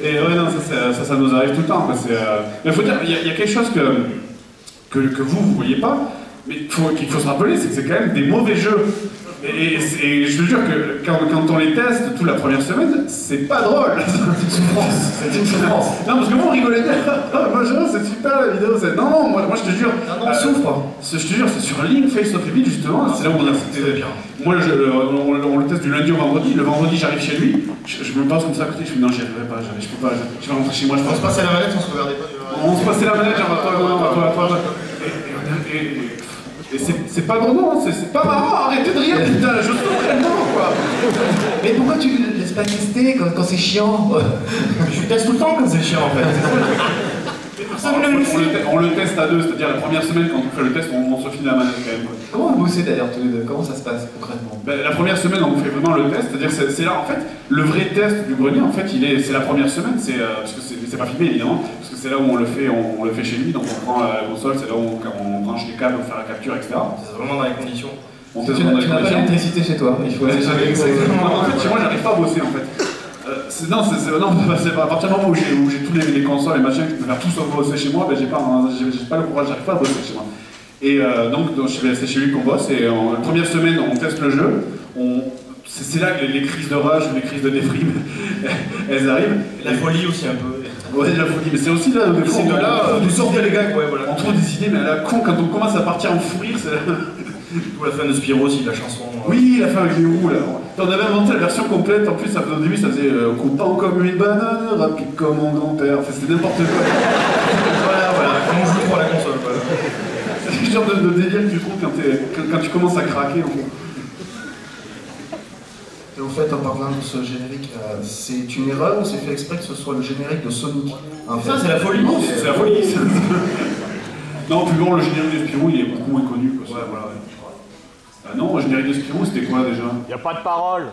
Et ouais, non, ça nous arrive tout le temps. Quoi. Mais il faut dire, il y a quelque chose que vous voyez pas, mais qu'il faut se rappeler, c'est que c'est quand même des mauvais jeux. Et je te jure que quand on les teste toute la première semaine, c'est pas drôle. C'est une souffrance. C'est une souffrance. Non, parce que moi on rigolait bien. Moi c'est super la vidéo. Non, moi je te jure. Non, on souffre. Je te jure, c'est sur Link Face of Evil justement. C'est là où on a. Moi on le teste du lundi au vendredi. Le vendredi j'arrive chez lui. Je me passe comme ça à côté. Je me dis non, j'y arriverai pas. Je peux pas. Je vais rentrer chez moi. On se passait la manette, on se regardait pas. On se passait la manette, genre toi. Et c'est pas drôle, c'est pas marrant, arrêtez de rire, putain, je souffre vraiment, quoi. Mais pourquoi tu ne laisses pas tester quand c'est chiant? Je teste tout le temps quand c'est chiant, en fait. On le teste à deux, c'est-à-dire la première semaine, quand on fait le test, on se filme la manette quand même. Comment vous bossez d'ailleurs tous les deux? Comment ça se passe concrètement? La première semaine, on fait vraiment le test, c'est-à-dire c'est là, en fait, le vrai test du grenier, en fait, c'est la première semaine, parce que c'est pas filmé évidemment, parce que c'est là où on le fait chez lui, donc on prend la console, c'est là où on branche les câbles pour faire la capture, etc. C'est vraiment dans les conditions. Tu n'as pas l'électricité chez toi, il faut aller chez En fait, chez moi, j'arrive pas à bosser, en fait. Non, c'est à partir du moment où j'ai tous les consoles et machins qui peuvent faire tout sauf bosser chez moi, ben j'ai pas le courage, j'arrive pas à bosser chez moi. Et donc c'est chez lui qu'on bosse, et la première semaine on teste le jeu, c'est là que les crises de rage, les crises de déprime, elles arrivent. La folie aussi un peu. Ouais, la folie, mais c'est aussi là où c'est de là vous sortez les gars, ouais, voilà. On trouve des idées, mais à la con, quand on commence à partir en fou rire, c'est ou la fin de Spyro aussi, la chanson. Oui, la fin avec les roues là. On avait inventé la version complète, en plus au début ça faisait coupant comme une banane, rapide comme mon grand-père, enfin c'était n'importe quoi. voilà, on joue trop à la console, voilà. C'est le genre de délire que tu trouves quand tu commences à craquer en fait. Et au fait, en parlant de ce générique, c'est une erreur ou c'est fait exprès que ce soit le générique de Sonic? Ça, c'est la folie. Non, c'est la folie. Non, plus bon, le générique de Spirou, il est beaucoup moins connu. Quoi. Ouais, voilà. Ah non, le générique de Spirou, c'était quoi déjà? Y a pas de parole.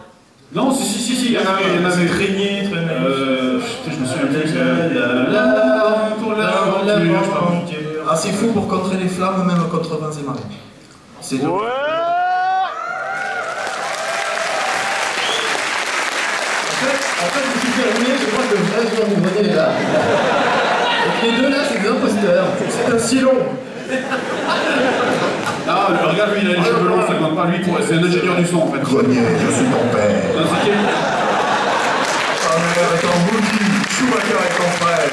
Non, si, il y en avait. Traîné, je me souviens plus. Pour l'aventure. Ah, c'est fou pour contrer les flammes, même contre vents et marées. C'est dur. Ouais. En fait, je suis terminé, je crois que le vrai joueur du grenier est là. Et puis les deux là, c'est des imposteurs. C'est un silon. Ah, regarde, lui, il a les cheveux longs, ça compte pas. Lui, c'est un ingénieur du son en fait. Grenier, je suis ton père. Non, c'est qui? Ta mère est en bougie, Schumacher est ton frère.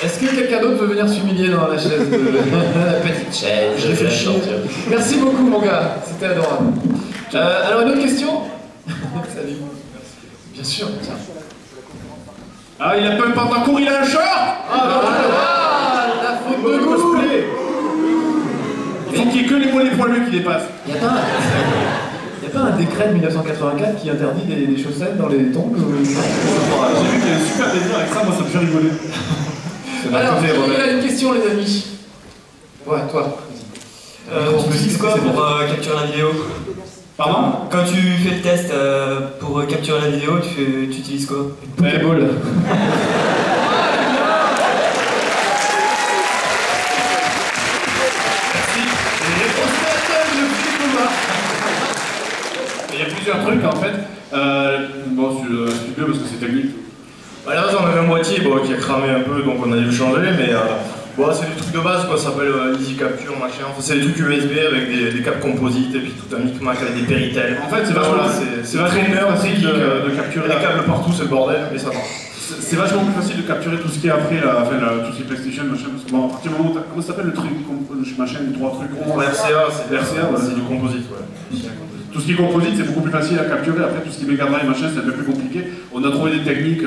Est-ce que quelqu'un d'autre veut venir s'humilier dans la chaise de... la petite chaise? Je réfléchis. Merci beaucoup, mon gars. C'était adorable. Alors, une autre question? Salut. Bien sûr, tiens. Ah, il a pas un pantalon, il a un short. La faute de goût. Il faut qu'il y ait que les mollets poilus qui dépassent. Y a pas un décret de 1984 qui interdit des chaussettes dans les tongs? J'ai vu qu'il y a un super délire avec ça, moi ça me fait rigoler. Alors, il y a une question, les amis. Ouais, toi. Tu utilises quoi pour capturer la vidéo? Pardon? Quand tu fais le test pour capturer la vidéo, tu utilises quoi? Pokéball. Il y a plusieurs trucs en fait. Bon, c'est mieux parce que c'est technique. Là, on avait un boîtier qui a cramé un peu, donc on a dû le changer, mais c'est des trucs de base, quoi. Ça s'appelle Easy Capture, machin. Enfin, c'est des trucs USB avec des câbles composites et puis tout un micmac avec des péritels. En fait, c'est vachement facile de capturer. Des câbles partout, c'est le bordel, mais ça va. C'est vachement plus facile de capturer tout ce qui est après, tout ce qui est PlayStation, machin. Parce que bon, à partir du moment où comment ça s'appelle le truc, machin, les trois trucs. RCA, c'est du composite, ouais. Tout ce qui est composite, c'est beaucoup plus facile à capturer. Après, tout ce qui est Mega Drive, machin, c'est un peu plus compliqué. On a trouvé des techniques,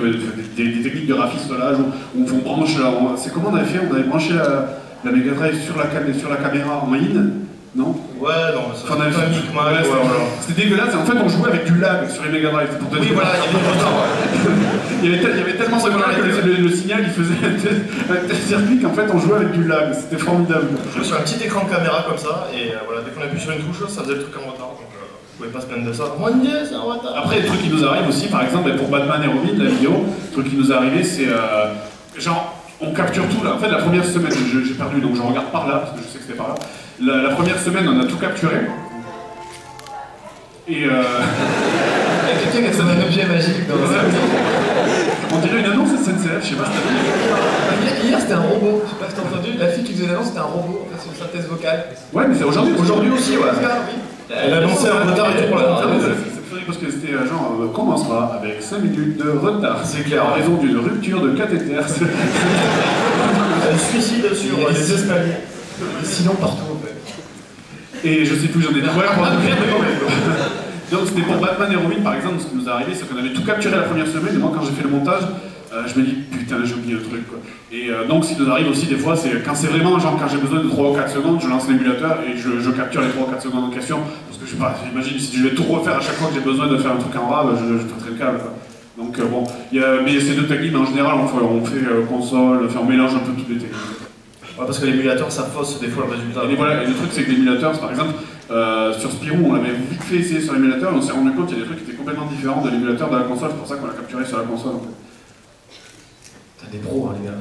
des techniques de rafistolage où on branche. C'est comment on avait fait? On avait branché la Mega Drive sur la caméra en in, non? Ouais, non, ça avait fait un micmac. C'était dégueulasse. En fait, on jouait avec du lag sur les Mega Drive. Pour te dire. Voilà, il y avait du retard. Il y avait tellement de lag que le signal il faisait un tel circuit qu'en fait on jouait avec du lag. C'était formidable. Je jouais sur un petit écran de caméra comme ça, et voilà, dès qu'on appuie sur une touche, ça faisait le truc en retard. Vous pouvez pas se plaindre de ça. Mon Dieu, c'est un retard. Après, le truc qui nous arrive aussi, par exemple, pour Batman et Robin, la vidéo, le truc qui nous est arrivé, c'est genre, on capture tout là. En fait, la première semaine, j'ai perdu, donc je regarde par là, parce que je sais que c'était par là. La première semaine, on a tout capturé. Et l'impression d'être un objet magique dans On dirait une annonce SNCF, je sais pas si t'as vu. Hier, c'était un robot. Je sais pas si t'as entendu. La fille qui faisait l'annonce, c'était un robot. En fait, c'est une synthèse vocale. Ouais, mais c'est aujourd'hui. Aujourd'hui aussi, ouais. Elle a annoncé un retard et tout pour la C'est parce que c'était genre, commencera avec 5 minutes de retard. C'est clair. En raison d'une rupture de cathéter. Elle suicide sur les escaliers. Sinon, partout en fait. Et je sais plus, j'en ai dit. Ouais, donc c'était pour Batman et Robin par exemple, ce qui nous est arrivé, c'est qu'on avait tout capturé la première semaine, et moi quand j'ai fait le montage, je me dis putain j'ai oublié le truc quoi. Et donc ce qui nous arrive aussi des fois, c'est quand c'est vraiment genre quand j'ai besoin de 3 ou 4 secondes, je lance l'émulateur et je capture les 3 ou 4 secondes en question, parce que je sais pas, j'imagine si je vais tout refaire à chaque fois que j'ai besoin de faire un truc en RAW, je pèterai le câble quoi. Donc bon, mais ces deux techniques, mais en général on fait console, on mélange un peu toutes les techniques. Ouais, parce que l'émulateur ça fausse des fois le résultat. Et voilà, et le truc c'est que l'émulateur, par exemple, sur Spirou, on l'avait vite fait essayer sur l'émulateur et on s'est rendu compte qu'il y a des trucs qui étaient complètement différents de l'émulateur de la console, c'est pour ça qu'on l'a capturé sur la console en fait. T'as des pros, hein, les gars.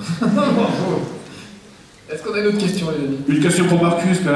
Est-ce qu'on a une autre question, les amis? Une question pour Marcus quand même.